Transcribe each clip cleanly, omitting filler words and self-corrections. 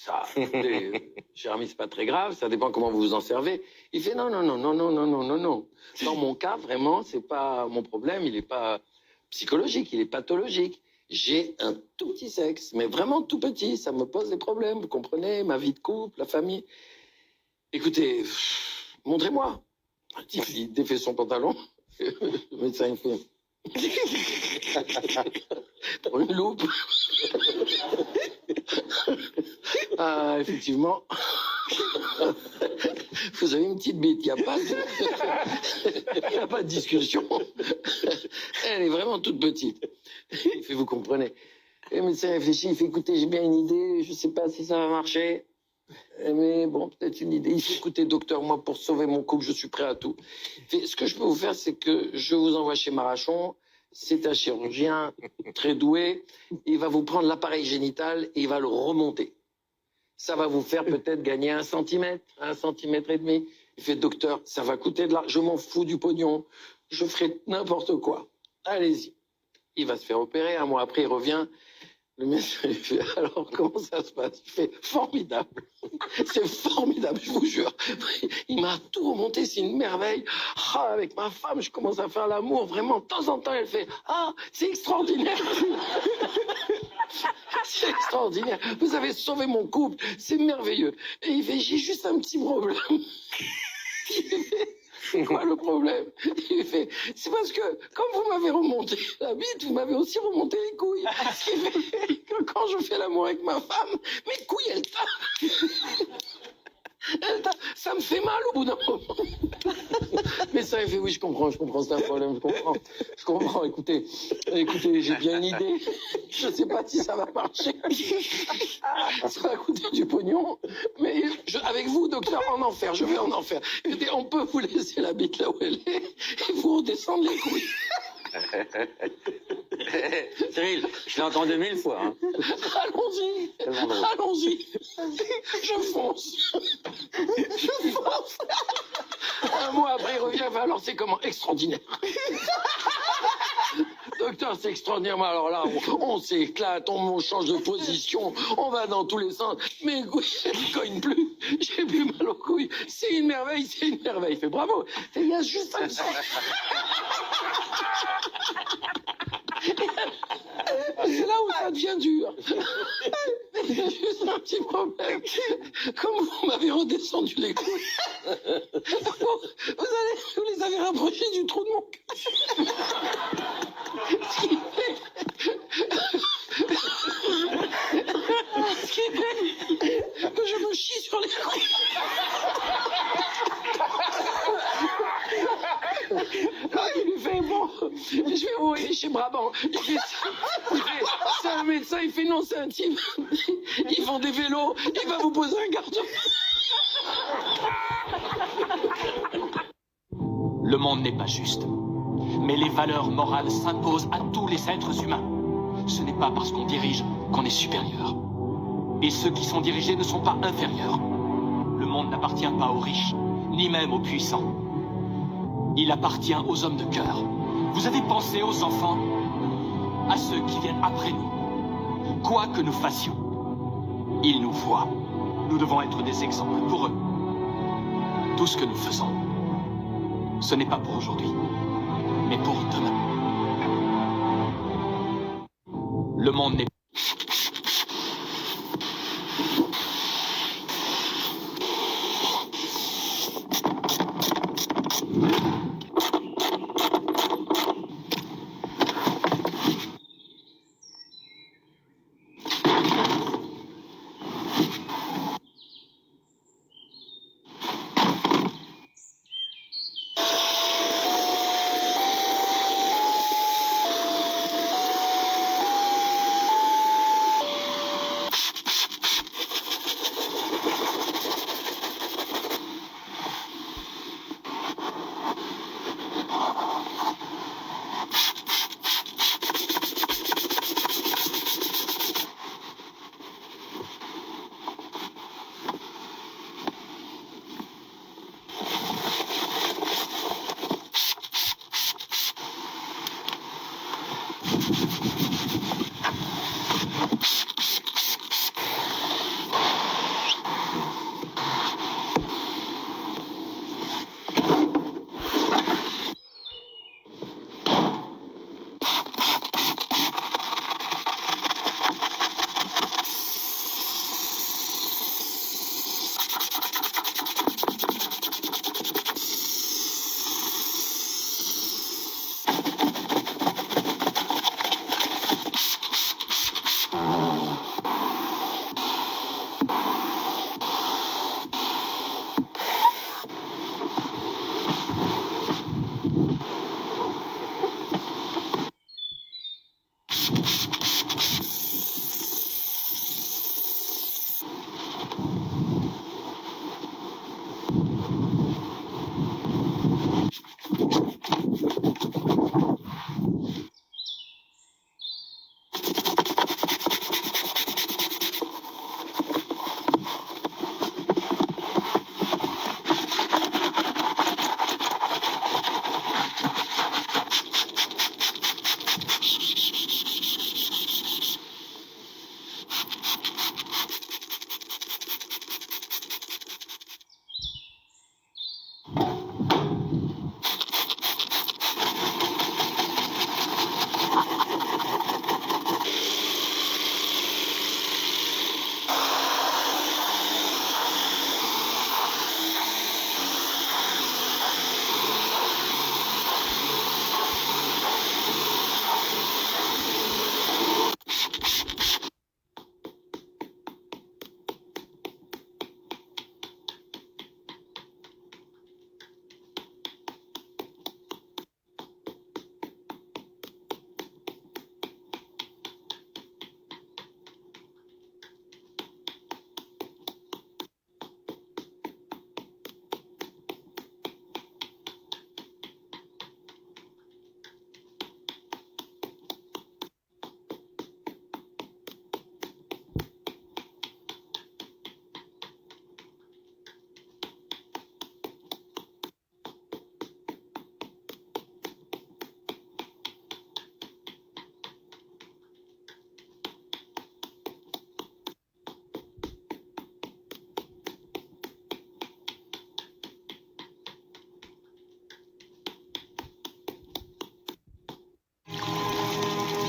Ça, écoutez, cher ami, c'est pas très grave, ça dépend comment vous vous en servez. Il fait non, non, non, non, non, non, non, non, non. Dans mon cas, vraiment, c'est pas mon problème, il est pas psychologique, il est pathologique. J'ai un tout petit sexe, mais vraiment tout petit, ça me pose des problèmes, vous comprenez, ma vie de couple, la famille. Écoutez, montrez-moi. Le type, il défait son pantalon, le médecin, il fait... Pour une loupe. Ah, effectivement. Vous avez une petite bite, il n'y a pas de... y a pas de discussion. Elle est vraiment toute petite. Il fait, vous comprenez. Et le médecin réfléchit, il fait, écoutez, j'ai bien une idée, je ne sais pas si ça va marcher. Mais bon, peut-être une idée. Il fait, écoutez, docteur, moi, pour sauver mon couple, je suis prêt à tout. Il fait, ce que je peux vous faire, c'est que je vous envoie chez Marachon. C'est un chirurgien très doué. Il va vous prendre l'appareil génital et il va le remonter. Ça va vous faire peut-être gagner 1 centimètre, 1,5 cm. Il fait, docteur, ça va coûter de l'argent, je m'en fous du pognon. Je ferai n'importe quoi. Allez-y. Il va se faire opérer. 1 mois après, il revient. Le médecin lui fait, alors comment ça se passe? Il fait, formidable. C'est formidable, je vous jure. Il m'a tout remonté, c'est une merveille. Ah, avec ma femme, je commence à faire l'amour. Vraiment, de temps en temps, elle fait, ah, c'est extraordinaire. C'est extraordinaire. Vous avez sauvé mon couple. C'est merveilleux. Et il fait, j'ai juste un petit problème. C'est quoi le problème? Il fait, c'est parce que, comme vous m'avez remonté la bite, vous m'avez aussi remonté les couilles. Ce qui fait que quand je fais l'amour avec ma femme, mes couilles, elles tapent. Ça me fait mal au bout d'un moment. Mais ça, il fait, oui, je comprends, c'est un problème, je comprends, écoutez, j'ai bien une idée. Je sais pas si ça va marcher. Ça va coûter du pognon, mais avec vous, docteur, en enfer, je vais en enfer. On peut vous laisser la bite là où elle est et vous redescendre les couilles. Cyril, je l'ai entendu 1000 fois. Hein. Allons-y, allons-y. Je fonce. Je fonce. 1 mois après, il revient. Alors, c'est comment? Extraordinaire. Docteur, c'est extraordinaire. Alors là, on s'éclate, on change de position, on va dans tous les sens. Mes couilles, elles ne cognent plus. J'ai plus mal aux couilles. C'est une merveille, c'est une merveille. Il fait bravo. Il y a juste un sens. C'est là où ça devient dur. Il y a juste un petit problème. Comme vous m'avez redescendu les couilles, vous les avez rapprochés du trou de mon cul. Ce qui fait que je me chie sur les couilles. Il lui fait, bon, je vais vous aller chez Brabant. Il fait, c'est un médecin, il fait, non, c'est un type. Ils font des vélos, il va vous poser un garde. Le monde n'est pas juste. Mais les valeurs morales s'imposent à tous les êtres humains. Ce n'est pas parce qu'on dirige qu'on est supérieur. Et ceux qui sont dirigés ne sont pas inférieurs. Le monde n'appartient pas aux riches, ni même aux puissants. Il appartient aux hommes de cœur. Vous avez pensé aux enfants, à ceux qui viennent après nous. Quoi que nous fassions, ils nous voient. Nous devons être des exemples pour eux. Tout ce que nous faisons, ce n'est pas pour aujourd'hui, mais pour demain. Le monde n'est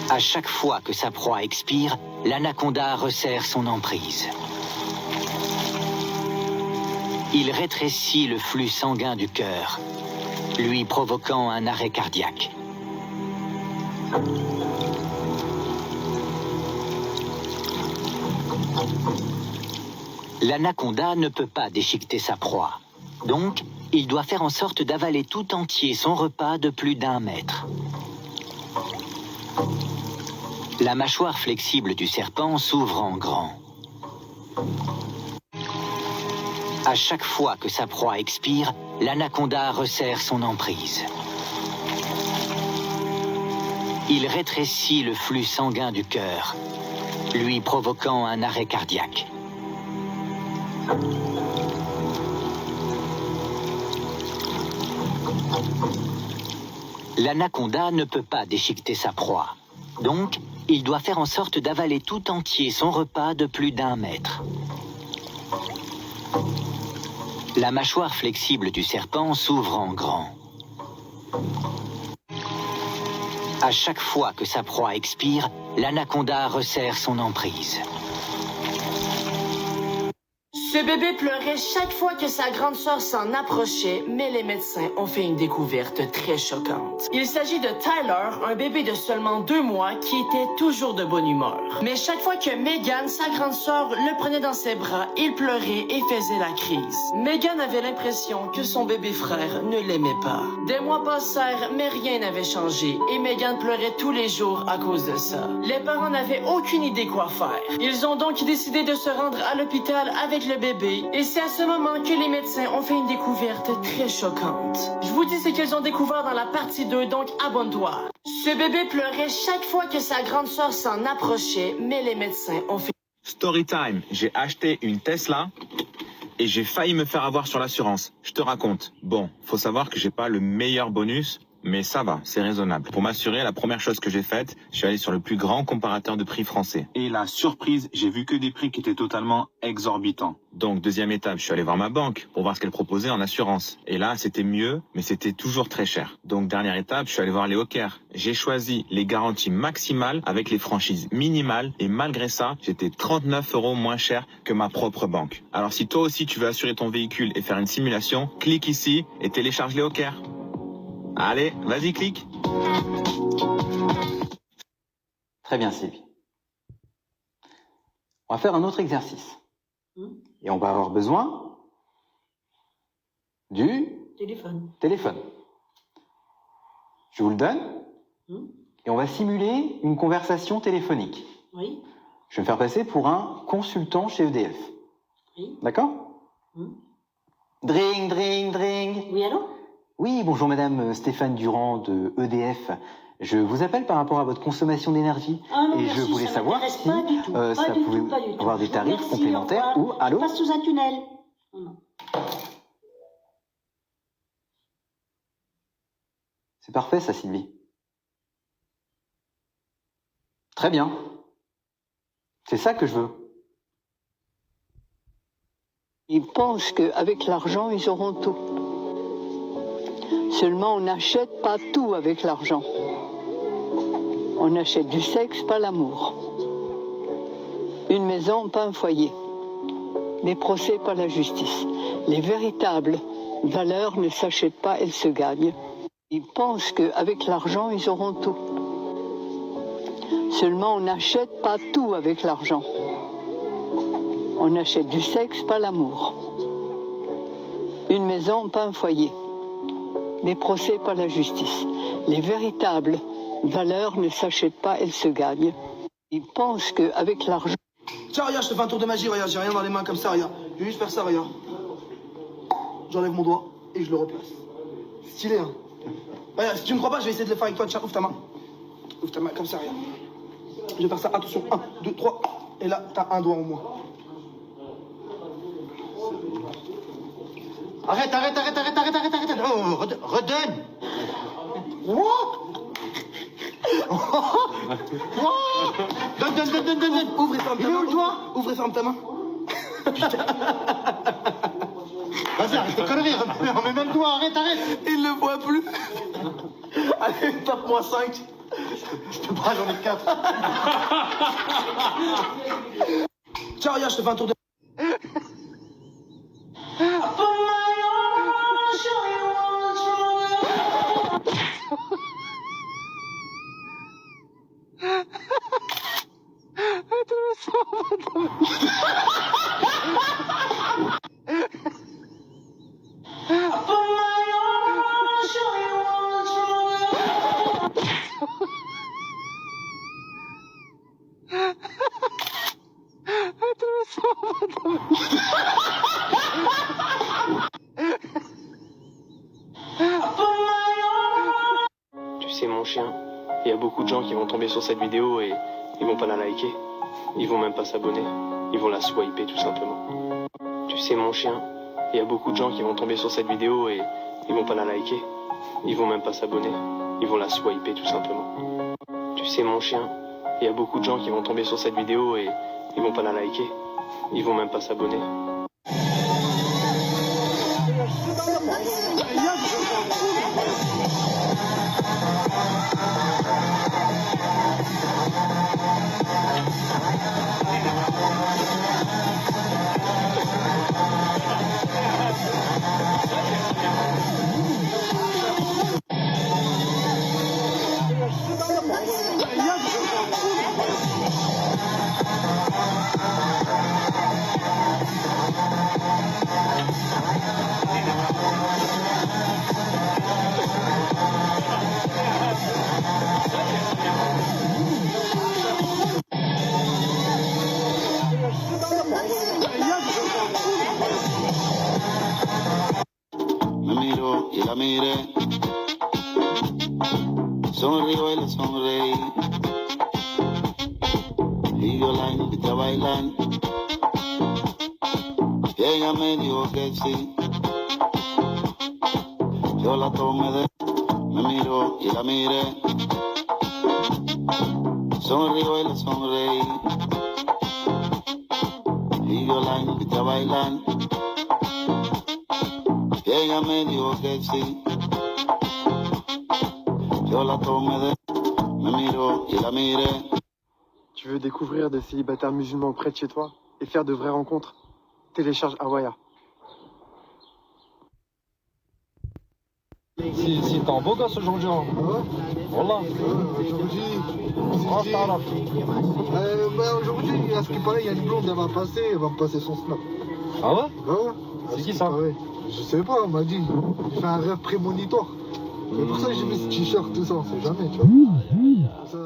À chaque fois que sa proie expire, l'anaconda resserre son emprise. Il rétrécit le flux sanguin du cœur, lui provoquant un arrêt cardiaque. L'anaconda ne peut pas déchiqueter sa proie. Donc, il doit faire en sorte d'avaler tout entier son repas de plus d'1 mètre. La mâchoire flexible du serpent s'ouvre en grand. À chaque fois que sa proie expire, l'anaconda resserre son emprise. Il rétrécit le flux sanguin du cœur, lui provoquant un arrêt cardiaque. L'anaconda ne peut pas déchiqueter sa proie. Donc, il doit faire en sorte d'avaler tout entier son repas de plus d'1 mètre. La mâchoire flexible du serpent s'ouvre en grand. À chaque fois que sa proie expire, l'anaconda resserre son emprise. Ce bébé pleurait chaque fois que sa grande sœur s'en approchait, mais les médecins ont fait une découverte très choquante. Il s'agit de Tyler, un bébé de seulement 2 mois qui était toujours de bonne humeur. Mais chaque fois que Megan, sa grande sœur, le prenait dans ses bras, il pleurait et faisait la crise. Megan avait l'impression que son bébé frère ne l'aimait pas. Des mois passèrent, mais rien n'avait changé et Megan pleurait tous les jours à cause de ça. Les parents n'avaient aucune idée quoi faire. Ils ont donc décidé de se rendre à l'hôpital avec le bébé et c'est à ce moment que les médecins ont fait une découverte très choquante. Je vous dis ce qu'ils ont découvert dans la partie 2, donc abonne-toi. Ce bébé pleurait chaque fois que sa grande sœur s'en approchait, mais les médecins ont fait... Story time, j'ai acheté une Tesla et j'ai failli me faire avoir sur l'assurance. Je te raconte. Bon, faut savoir que j'ai pas le meilleur bonus, mais ça va, c'est raisonnable. Pour m'assurer, la première chose que j'ai faite, je suis allé sur le plus grand comparateur de prix français. Et la surprise, j'ai vu que des prix qui étaient totalement exorbitants. Donc, deuxième étape, je suis allé voir ma banque pour voir ce qu'elle proposait en assurance. Et là, c'était mieux, mais c'était toujours très cher. Donc, dernière étape, je suis allé voir les hawkers. J'ai choisi les garanties maximales avec les franchises minimales. Et malgré ça, j'étais 39 € moins cher que ma propre banque. Alors, si toi aussi tu veux assurer ton véhicule et faire une simulation, clique ici et télécharge les hawkers. Allez, vas-y, clique. Très bien, Sylvie. On va faire un autre exercice. Et on va avoir besoin du téléphone. Je vous le donne. Et on va simuler une conversation téléphonique. Oui. Je vais me faire passer pour un consultant chez EDF. Oui. D'accord? Dring, dring, dring. Oui, allô? Oui, bonjour madame Stéphane Durand de EDF. Je vous appelle par rapport à votre consommation d'énergie. Ah non, et merci, je voulais ça savoir m'intéresse si pas du tout. Pas ça du pouvait tout, pas du tout. avoir des tarifs Merci, complémentaires. au Ou revoir. allô? Je passe sous un tunnel. Non. C'est parfait ça, Sylvie. Très bien. C'est ça que je veux. Ils pensent qu'avec l'argent, ils auront tout. Seulement, on n'achète pas tout avec l'argent. On achète du sexe, pas l'amour. Une maison, pas un foyer. Les procès, pas la justice. Les véritables valeurs ne s'achètent pas, elles se gagnent. Ils pensent qu'avec l'argent, ils auront tout. Seulement, on n'achète pas tout avec l'argent. On achète du sexe, pas l'amour. Une maison, pas un foyer. Les procès, pas la justice. Les véritables valeurs ne s'achètent pas, elles se gagnent. Ils pensent qu'avec l'argent... Tiens, regarde, je te fais un tour de magie, regarde, j'ai rien dans les mains comme ça, regarde. Je vais juste faire ça, regarde. J'enlève mon doigt et je le replace. Stylé, hein. Regarde, si tu me crois pas, je vais essayer de le faire avec toi. Tiens, ouvre ta main. Ouvre ta main comme ça, regarde. Je vais faire ça, attention, 1, 2, 3. Et là, t'as un doigt en moins. Arrête. Oh, redonne. Donne. Ouvre et ferme ta main. Il est où le doigt? Ouvre et ferme ta main. Vas-y, arrête tes conneries. Remets même le doigt, arrête. Il le voit plus. Allez, tape-moi 5. Je peux pas, j'en ai 4. Tiens, regarde, je te fais un tour de... Tu sais mon chien, il y a beaucoup de gens qui vont tomber sur cette vidéo et ils vont pas la liker. Ils vont même pas s'abonner. Ils vont la swiper tout simplement. Tu sais mon chien, il y a beaucoup de gens qui vont tomber sur cette vidéo et ils vont pas la liker. Ils vont même pas s'abonner. Ils vont la swiper tout simplement. Tu sais mon chien, il y a beaucoup de gens qui vont tomber sur cette vidéo et ils vont pas la liker. Ils vont même pas s'abonner. Me miro y la miré, sonrío y le sonreí, y yo la invité a bailar, y ella me dijo que sí, yo la tomé de... Me miro y la miré, sonrío y le sonreí, y yo la invité a bailar. Y ella me dijo que sí. Yo la tomé de... Me miro y la miré. Tu veux découvrir des célibataires musulmans près de chez toi et faire de vraies rencontres? Télécharge Awaya. Si t'es un beau gosse aujourd'hui, hein. Voilà. Aujourd'hui, à ce qui paraît, il y a une blonde, elle va me passer son snap. Ah ouais? Ouais. C'est qui ça? Je sais pas, on m'a dit. J'ai fait un rêve prémonitoire. C'est pour ça que j'ai mis ce t-shirt, tout ça, on sait jamais, tu vois. Ça...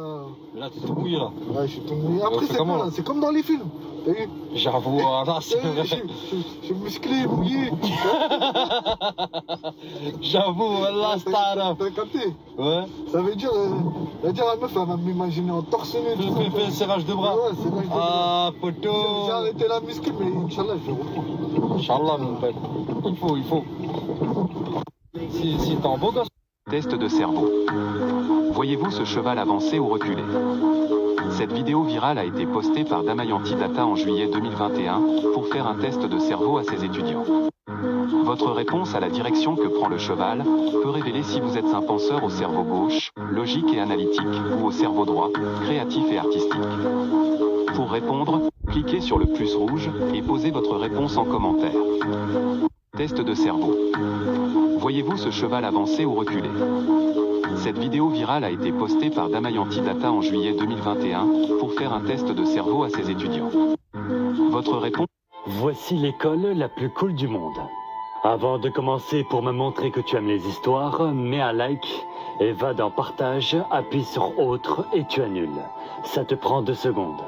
Là, t'es tout mouillé, là. Ouais, je suis tout mouillé. Après, c'est comment, quoi, là? c'est comme dans les films. T'as vu? J'avoue, là, c'est vrai. Je suis musclé, mouillé. J'avoue, là, star. T'as capté? Ouais. Ça veut dire la meuf, elle va m'imaginer en torse nu. Fais le serrage de bras. Ouais, serrage de bras. Ah, poteau. J'ai arrêté la muscu, mais Inch'Allah, je vais reprendre. Inch'Allah, mon père. Il faut. Si t'es un beau gosse. Test de cerveau. Voyez-vous ce cheval avancer ou reculer? Cette vidéo virale a été postée par Damayanti Data en juillet 2021 pour faire un test de cerveau à ses étudiants. Votre réponse à la direction que prend le cheval peut révéler si vous êtes un penseur au cerveau gauche, logique et analytique, ou au cerveau droit, créatif et artistique. Pour répondre, cliquez sur le plus rouge et posez votre réponse en commentaire. Test de cerveau. Voyez-vous ce cheval avancer ou reculer? Cette vidéo virale a été postée par Damayanti Data en juillet 2021 pour faire un test de cerveau à ses étudiants. Votre réponse... Voici l'école la plus cool du monde. Avant de commencer, pour me montrer que tu aimes les histoires, mets un like et va dans partage, appuie sur autre et tu annules. Ça te prend 2 secondes.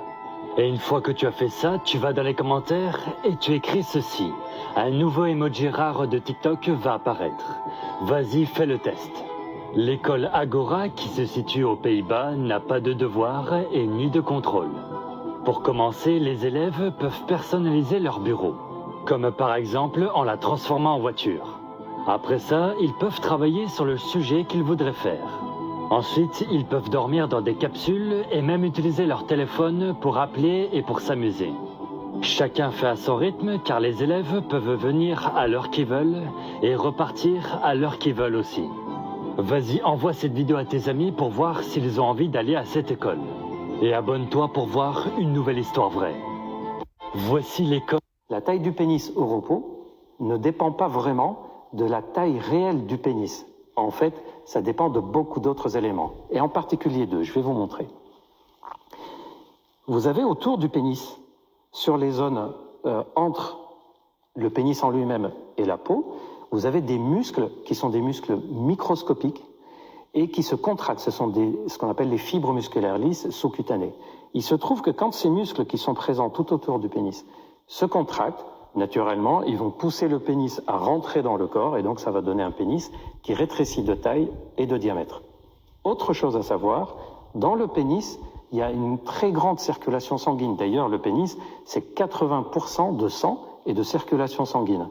Et une fois que tu as fait ça, tu vas dans les commentaires et tu écris ceci. Un nouveau emoji rare de TikTok va apparaître. Vas-y, fais le test. L'école Agora, qui se situe aux Pays-Bas, n'a pas de devoirs et ni de contrôle. Pour commencer, les élèves peuvent personnaliser leur bureau, comme par exemple en la transformant en voiture. Après ça, ils peuvent travailler sur le sujet qu'ils voudraient faire. Ensuite, ils peuvent dormir dans des capsules et même utiliser leur téléphone pour appeler et pour s'amuser. Chacun fait à son rythme car les élèves peuvent venir à l'heure qu'ils veulent et repartir à l'heure qu'ils veulent aussi. Vas-y, envoie cette vidéo à tes amis pour voir s'ils ont envie d'aller à cette école. Et abonne-toi pour voir une nouvelle histoire vraie. Voici l'école. La taille du pénis au repos ne dépend pas vraiment de la taille réelle du pénis. En fait, ça dépend de beaucoup d'autres éléments, et en particulier deux. Je vais vous montrer. Vous avez autour du pénis, sur les zones entre le pénis en lui-même et la peau, vous avez des muscles qui sont des muscles microscopiques et qui se contractent. Ce sont ce qu'on appelle les fibres musculaires lisses sous-cutanées. Il se trouve que quand ces muscles qui sont présents tout autour du pénis se contractent, naturellement, ils vont pousser le pénis à rentrer dans le corps, et donc ça va donner un pénis qui rétrécit de taille et de diamètre. Autre chose à savoir, dans le pénis, il y a une très grande circulation sanguine. D'ailleurs, le pénis, c'est 80% de sang et de circulation sanguine.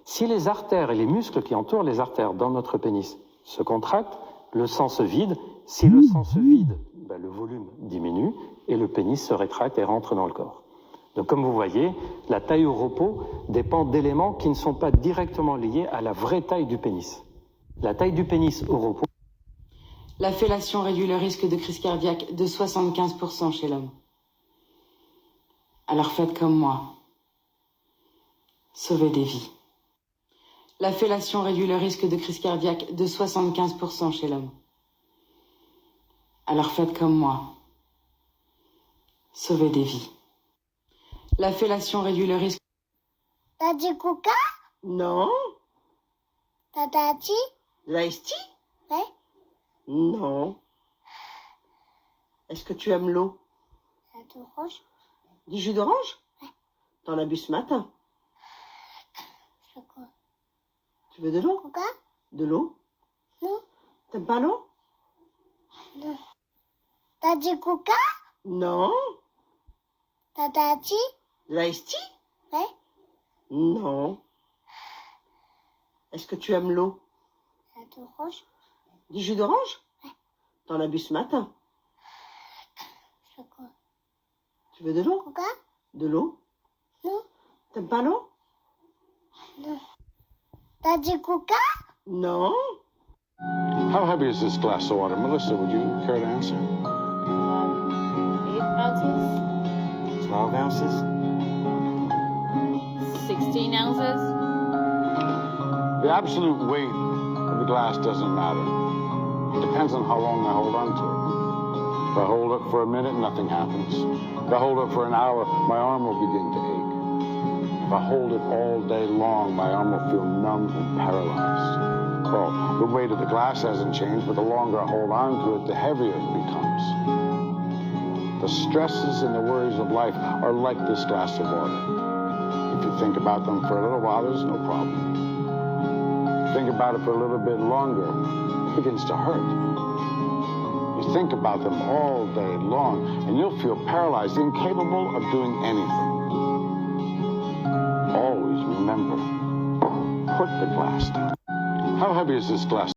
Si les artères et les muscles qui entourent les artères dans notre pénis se contractent, le sang se vide. Si le sang se vide, le volume diminue et le pénis se rétracte et rentre dans le corps. Donc comme vous voyez, la taille au repos dépend d'éléments qui ne sont pas directement liés à la vraie taille du pénis. La taille du pénis au repos. La fellation réduit le risque de crise cardiaque de 75% chez l'homme. Alors faites comme moi. Sauvez des vies. La fellation réduit le risque de crise cardiaque de 75% chez l'homme. Alors faites comme moi. Sauvez des vies. La fellation réduit le risque... T'as du coca? Non. T'as dit? L'ice tea? Ouais. Non. Est-ce que tu aimes l'eau? T'as du rouge? Du jus d'orange? Ouais. T'en as bu ce matin? C'est quoi? Tu veux de l'eau? Coca? De l'eau? Non. T'aimes pas l'eau? Non. T'as du coca? Non. T'as dit? L'ice tea? Ouais. Non. Est-ce que tu aimes l'eau? T'as du rouge? Du jus d'orange? Ouais. T'en as bu ce matin? C'est quoi? Tu veux de l'eau? Coca? De l'eau? Non. T'aimes pas l'eau? Non. T'as du coca? Non. How heavy is this glass of water? Melissa, would you care to answer? 8 ounces. 12 ounces. 16 ounces. The absolute weight of the glass doesn't matter. It depends on how long I hold on to it. If I hold it for a minute, nothing happens. If I hold it for an hour, my arm will begin to ache. If I hold it all day long, my arm will feel numb and paralyzed. Well, the weight of the glass hasn't changed, but the longer I hold on to it, the heavier it becomes. The stresses and the worries of life are like this glass of water. If you think about them for a little while, there's no problem. Think about it for a little bit longer, it begins to hurt. You think about them all day long, and you'll feel paralyzed, incapable of doing anything. Always remember, put the glass down. How heavy is this glass?